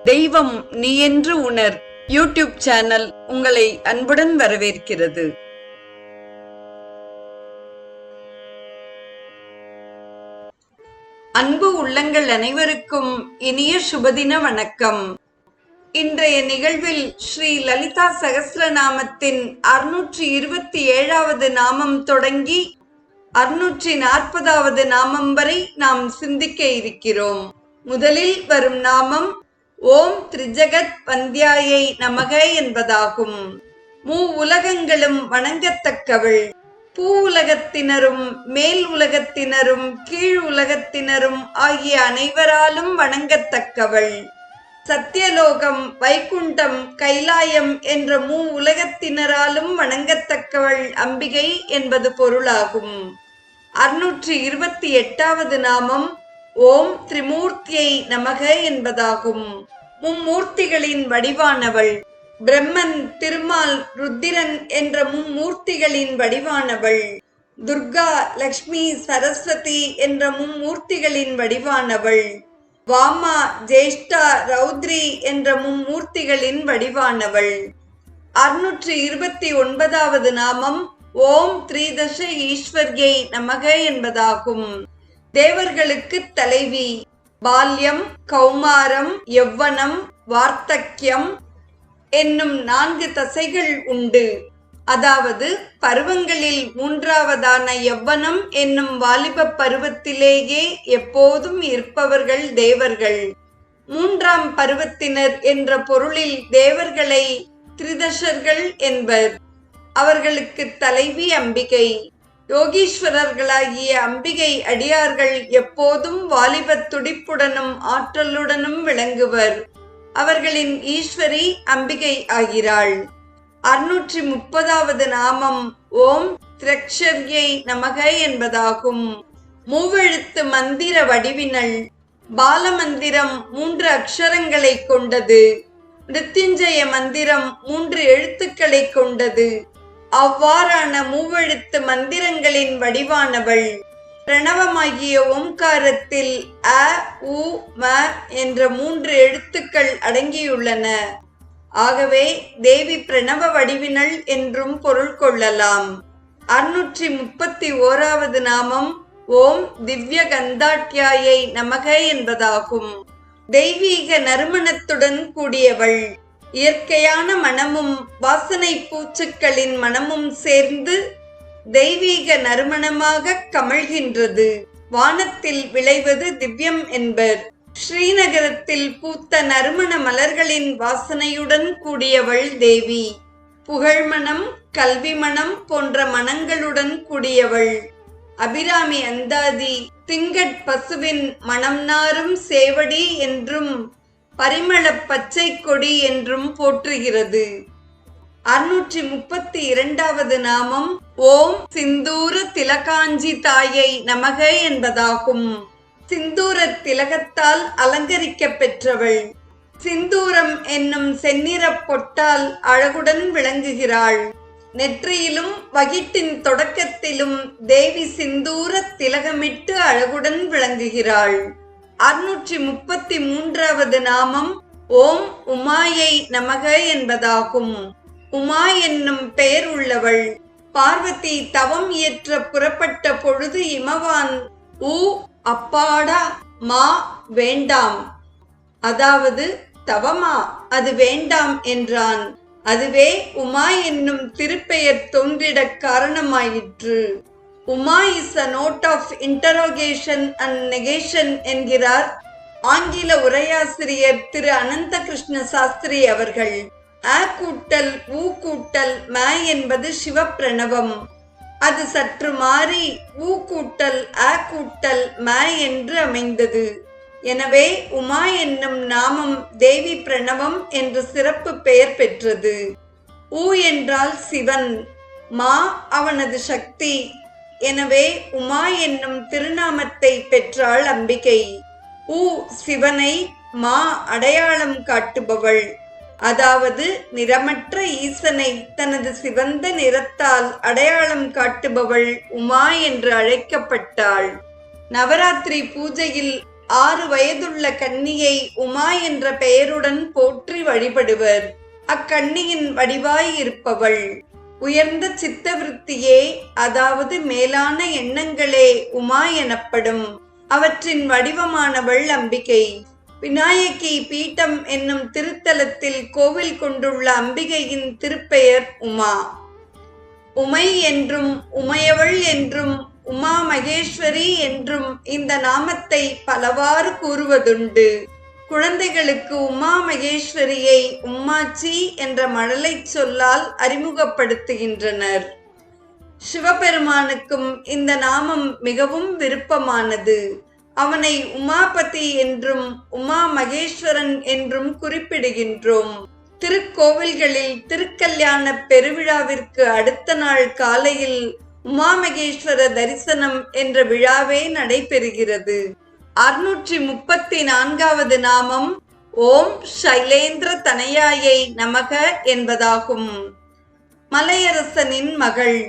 தெய்வம் நீ என்று உணர் யூடியூப் சேனல் உங்களை அன்புடன் வரவேற்கிறது. அன்பு உள்ளங்கள் அனைவருக்கும் இனிய சுபதின வணக்கம். இன்றைய நிகழ்வில் ஸ்ரீ லலிதா சகஸ்ரநாமத்தின் 627வது நாமம் தொடங்கி 640வது நாமம் வரை நாம் சிந்திக்க இருக்கிறோம். முதலில் வரும் நாமம் ஓம் திரிஜகத் வந்தியாயை நமக என்பதாகும். உலகங்களும் வணங்கத்தக்கவள், பூ உலகத்தினரும் மேல் உலகத்தினரும் கீழ் உலகத்தினரும் ஆகிய அனைவராலும் வணங்கத்தக்கவள். சத்தியலோகம், வைகுண்டம், கைலாயம் என்ற உலகத்தினராலும் வணங்கத்தக்கவள் அம்பிகை என்பது பொருளாகும். 628வது நாமம் ஓம் திரிமூர்த்தியை நமக என்பதாகும். மும்மூர்த்திகளின் வடிவானவள். பிரம்மன், திருமால், ருத்திரன் என்ற மும்மூர்த்திகளின் வடிவானவள். துர்கா, லக்ஷ்மி, சரஸ்வதி என்ற மும்மூர்த்திகளின் வடிவானவள். வாமா, ஜேஷ்டா, ரௌத்ரி என்ற மும்மூர்த்திகளின் வடிவானவள். 629வது நாமம் ஓம் திரிதச ஈஸ்வர்யை நமக என்பதாகும். தேவர்களுக்கு தலைவி. பால்யம், கௌமாரம், யௌவனம், வார்த்தக்கியம் என்னும் 4 தசைகள் உண்டு. அதாவது பருவங்களில் 3வதான யௌவனம் என்னும் வாலிப பருவத்திலேயே எப்போதும் இருப்பவர்கள் தேவர்கள். 3ஆம் பருவத்தினர் என்ற பொருளில் தேவர்களை திரிதசர்கள் என்பர். அவர்களுக்கு தலைவி அம்பிகை. யோகீஸ்வரர்களாகிய அம்பிகை அடியார்கள் எப்போதும் வாலிப துடிப்புடனும் ஆற்றலுடனும் விளங்குவர். அவர்களின் ஈஸ்வரி அம்பிகை ஆகிறாள். 630வது நாமம் ஓம் திரக்ஷர்யை நமக என்பதாகும். மூவெழுத்து மந்திர வடிவினள். பாலமந்திரம் 3 அக்ஷரங்களை கொண்டது. மிருத்யுஞ்சய மந்திரம் 3 எழுத்துக்களை கொண்டது. அவ்வாறான மூவெழுத்து மந்திரங்களின் வடிவானவள். பிரணவமாகிய ஓம்காரத்தில் அ, உ, ம என்ற 3 எழுத்துக்கள் அடங்கியுள்ளன. ஆகவே தேவி பிரணவ வடிவினள் என்றும் பொருள் கொள்ளலாம். 631வது நாமம் ஓம் திவ்ய கந்தாட்யாயை நமக என்பதாகும். தெய்வீக நறுமணத்துடன் கூடியவள். இயற்கையான மனமும் வாசனை பூச்சுக்களின் மனமும் சேர்ந்து தெய்வீக நறுமணமாக கமழ்கின்றது. வானத்தில் விளைவது திவ்யம் என்பர். ஸ்ரீநகரத்தில் பூத்த நறுமண மலர்களின் வாசனையுடன் கூடியவள் தேவி. புகழ்மணம், கல்வி மணம் போன்ற மனங்களுடன் கூடியவள். அபிராமி அந்தாதி திங்கட் பசுவின் மனம் நாரும் சேவடி என்றும் பரிமள பச்சை கொடி என்றும் போற்றுகிறது. 632வது நாமம் ஓம் சிந்தூர திலகாஞ்சி தாயை நமக என்பதாகும். சிந்தூர திலகத்தால் அலங்கரிக்க பெற்றவள். சிந்தூரம் என்னும் செந்நிற பொட்டால் அழகுடன் விளங்குகிறாள். நெற்றியிலும் வகிட்டின் தொடக்கத்திலும் தேவி சிந்தூர திலகமிட்டு அழகுடன் விளங்குகிறாள். 633வது நாமம் ஓம் உமாயை நமக என்பதாகும். உமா என்னும் பெயர் உள்ளவள். பார்வதி தவம் இயற்ற புறப்பட்ட பொழுது இமவான் அப்பாடா, மா வேண்டாம், அதாவது தவமா அது வேண்டாம் என்றான். அதுவே உமா என்னும் திருப்பெயர் தோன்றிட காரணமாயிற்று. Uma is a note of interrogation and negation என்கிறார் ஆங்கில உரையாசிரியர் திரு அனந்த கிருஷ்ண சாஸ்திரி அவர்கள். அ கூட்டல் ஊ கூட்டல் ம என்பது சிவப்பிரணவம். அது சற்று மாறி ஊ கூட்டல் அ கூட்டல் ம என்று அமைந்தது. எனவே உமா என்னும் நாமம் தேவி பிரணவம் என்று சிறப்பு பெயர் பெற்றது. ஊ என்றால் சிவன், மா அவனது சக்தி. எனவே உமா என்னும் திருநாமத்தை பெற்றாள் அம்பிகை. சிவனை, மா அடையாளம் காட்டுபவள். அதாவது நிறமற்ற ஈசனை தனது சிவந்த நிறத்தால் அடையாளம் காட்டுபவள் உமா என்று அழைக்கப்பட்டாள். நவராத்திரி பூஜையில் 6 வயதுள்ள கன்னியை உமா என்ற பெயருடன் போற்றி வழிபடுவர். அக்கன்னியின் வடிவாய் இருப்பவள். உயர்ந்த சித்தவிருத்தியே, அதாவது மேலான எண்ணங்களே உமா எனப்படும். அவற்றின் வடிவமானவள் அம்பிகை. விநாயகி பீட்டம் என்னும் திருத்தலத்தில் கோவில் கொண்டுள்ள அம்பிகையின் திருப்பெயர் உமா. உமை என்றும் உமையவள் என்றும் உமா மகேஸ்வரி என்றும் இந்த நாமத்தை பலவாறு கூறுவதுண்டு. குழந்தைகளுக்கு உமா மகேஸ்வரியை உம்மாச்சி என்ற மழலை சொல்லால் அறிமுகப்படுத்துகின்றனர். சிவபெருமானுக்கும் இந்த நாமம் மிகவும் விருப்பமானது. அவனை உமாபதி என்றும் உமா மகேஸ்வரன் என்றும் குறிப்பிடுகின்றோம். திருக்கோவில்களில் திருக்கல்யாண பெருவிழாவிற்கு அடுத்த நாள் காலையில் உமாமகேஸ்வர தரிசனம் என்ற விழாவே நடைபெறுகிறது. 634வது நாமம் ஓம் சைலேந்திர தனயாயை நமக என்பதாகும். மலையரசனின் மகள்.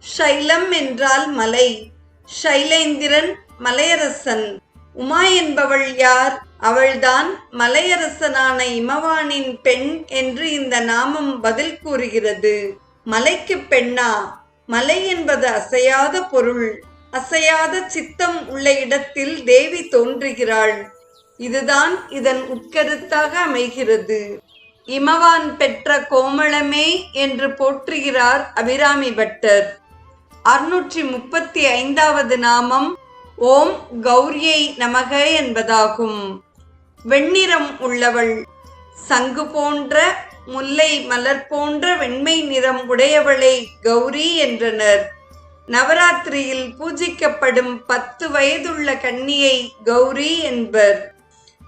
சைலம் என்றால் மலை, சைலேந்திரன் மலையரசன். உமா என்பவள் யார்? அவள்தான் மலையரசனான இமவானின் பெண் என்று இந்த நாமம் பதில் கூறுகிறது. மலைக்கு பெண்ணா? மலை என்பது அசையாத பொருள். அசையாத சித்தம் உள்ள இடத்தில் தேவி தோன்றுகிறாள். இதுதான் இதன் உட்கருத்தாக அமைகிறது. இமவான் பெற்ற கோமளமே என்று போற்றுகிறார் அபிராமி பட்டர். 635வது நாமம் ஓம் கௌரியை நமக என்பதாகும். வெண்ணிறம் உள்ளவள். சங்கு போன்ற, முல்லை மலர் போன்ற வெண்மை நிறம் உடையவளை கௌரி என்றனர். நவராத்திரியில் பூஜிக்கப்படும் 10 வயதுள்ள கன்னியை கௌரி என்பர்.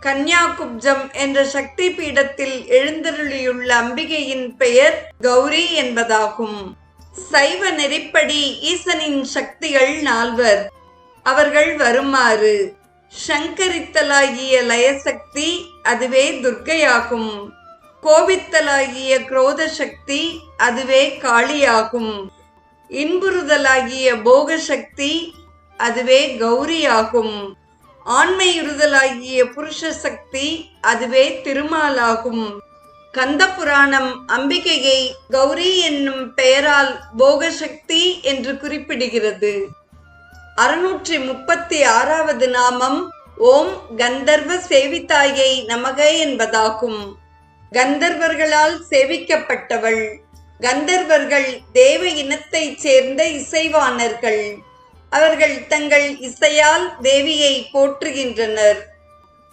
கன்யாகுப்ஜம் என்ற சக்தி பீடத்தில் எழுந்தருளியுள்ள அம்பிகையின் பெயர் கௌரி என்பதாகும். சைவ நெறிப்படி ஈசனின் சக்திகள் 4. அவர்கள் வருமாறு: சங்கரித்தலாகிய லயசக்தி, அதுவே துர்க்கையாகும். கோபித்தலாகிய குரோத சக்தி, அதுவே காளியாகும். இன்புறுதலாகிய போகசக்தி, அதுவே கௌரியாகும். ஆண்மையுறுதலாகிய புருஷ சக்தி, அதுவே திருமாலாகும். கந்த புராணம் அம்பிகையை கௌரி என்னும் பெயரால் போகசக்தி என்று குறிப்பிடுகிறது. 636வது நாமம் ஓம் கந்தர்வ சேவிதாயை நமக என்பதாகும். கந்தர்வர்களால் சேவிக்கப்பட்டவள். கந்தர்வர்கள் தேவ இனத்தைச் சேர்ந்த இசைவாணர்கள். அவர்கள் தங்கள் இசையால் தேவியை போற்றுகின்றனர்.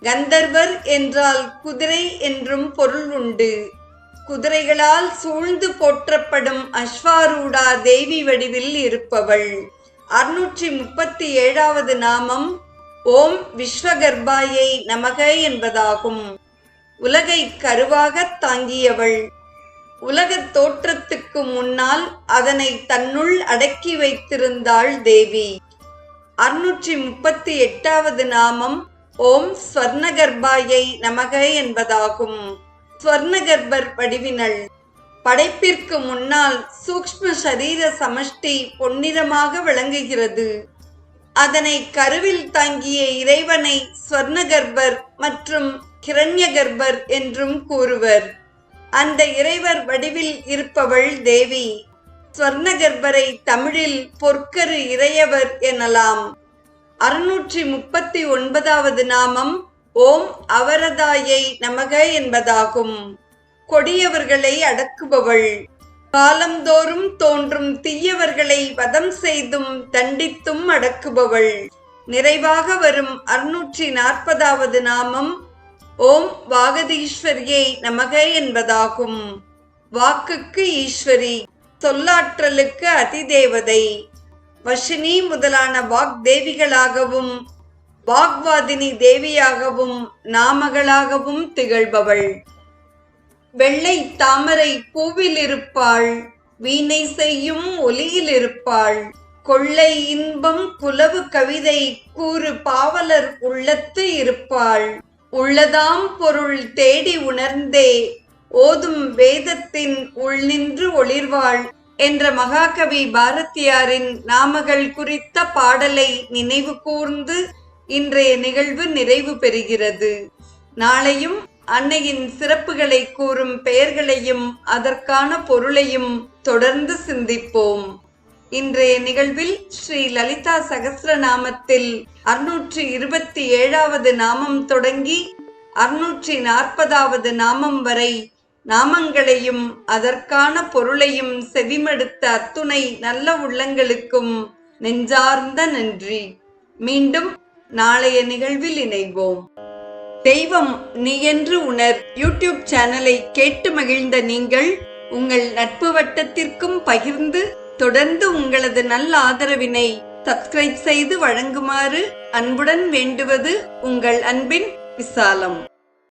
கந்தர்வர் என்றால் குதிரை என்றும் பொருள் உண்டு. குதிரைகளால் சூழ்ந்து போற்றப்படும் அஸ்வாரூடா தேவி வடிவில் இருப்பவள். 637வது நாமம் ஓம் விஸ்வகர்பாயை நமக என்பதாகும். உலகை கருவாகத் தாங்கியவள். உலகத் தோற்றத்துக்கு முன்னால் அதனை தன்னுள் அடக்கி வைத்திருந்தாள் தேவி. 638வது நாமம் ஓம் ஸ்வர்ணகர்பாயை நமக என்பதாகும். ஸ்வர்ணகர்பர் வடிவினள். படைப்பிற்கு முன்னால் சூக்ஷ்ம சரீர சமஷ்டி பொன்னிறமாக விளங்குகிறது. அதனை கருவில் தாங்கிய இறைவனை ஸ்வர்ணகர்பர் மற்றும் கிரண்யகர்பர் என்றும் கூறுவர். அந்த இறைவர் வடிவில் இருப்பவள் தேவி. ஸ்வர்ணகர்பரை தமிழில் பொற்கரு இறையவர் எனலாம். 639வது நாமம் ஓம் அவரதாயை நமக என்பதாகும். கொடியவர்களை அடக்குபவள். காலந்தோறும் தோன்றும் தீயவர்களை வதம் செய்தும் தண்டித்தும் அடக்குபவள். நிறைவாக வரும் 640வது நாமம் ஓம் வாகதீஸ்வரியை நமக என்பதாகும். வாக்குக்கு ஈஸ்வரி, சொல்லாற்றலுக்கு அதிதேவதை. வஷினி முதலான வாக்தேவிகளாகவும் வாக்வாதினி தேவியாகவும் நாமகளாகவும் திகழ்பவள். வெள்ளை தாமரை பூவில் இருப்பாள். வீணை செய்யும் ஒலியில் இருப்பாள். கொள்ளை இன்பம் குலவு கவிதை கூறு பாவலர் உள்ளத்து இருப்பாள். உள்ளதாம் பொருள் தேடி உணர்ந்தே ஓதும் வேதத்தின் உள்நின்று ஒளிர்வாள் என்ற மகாகவி பாரதியாரின் நாமகள் குறித்த பாடலை நினைவு கூர்ந்து இன்றைய நிகழ்வு நிறைவு பெறுகிறது. நாளையும் அன்னையின் சிறப்புகளை கூறும் பெயர்களையும் அதற்கான பொருளையும் தொடர்ந்து சிந்திப்போம். இன்றைய நிகழ்வில் ஸ்ரீ லலிதா சகஸ்ரநாமத்தில் 627வது நாமம் தொடங்கி 640வது நாமம் வரை நாமங்களையும் அதற்கான பொருளையும் செவிமடுத்த அத்துணை நல்ல உள்ளங்களுக்கும் நெஞ்சார்ந்த நன்றி. மீண்டும் நாளைய நிகழ்வில் இணைவோம். தெய்வம் நீ என்று உணர் யூடியூப் சேனலை கேட்டு மகிழ்ந்த நீங்கள் உங்கள் நட்பு வட்டத்திற்கும் பகிர்ந்து தொடர்ந்து உங்களது நல்ல ஆதரவினை சப்ஸ்கிரைப் செய்து வழங்குமாறு அன்புடன் வேண்டுவது உங்கள் அன்பின் விசாலம்.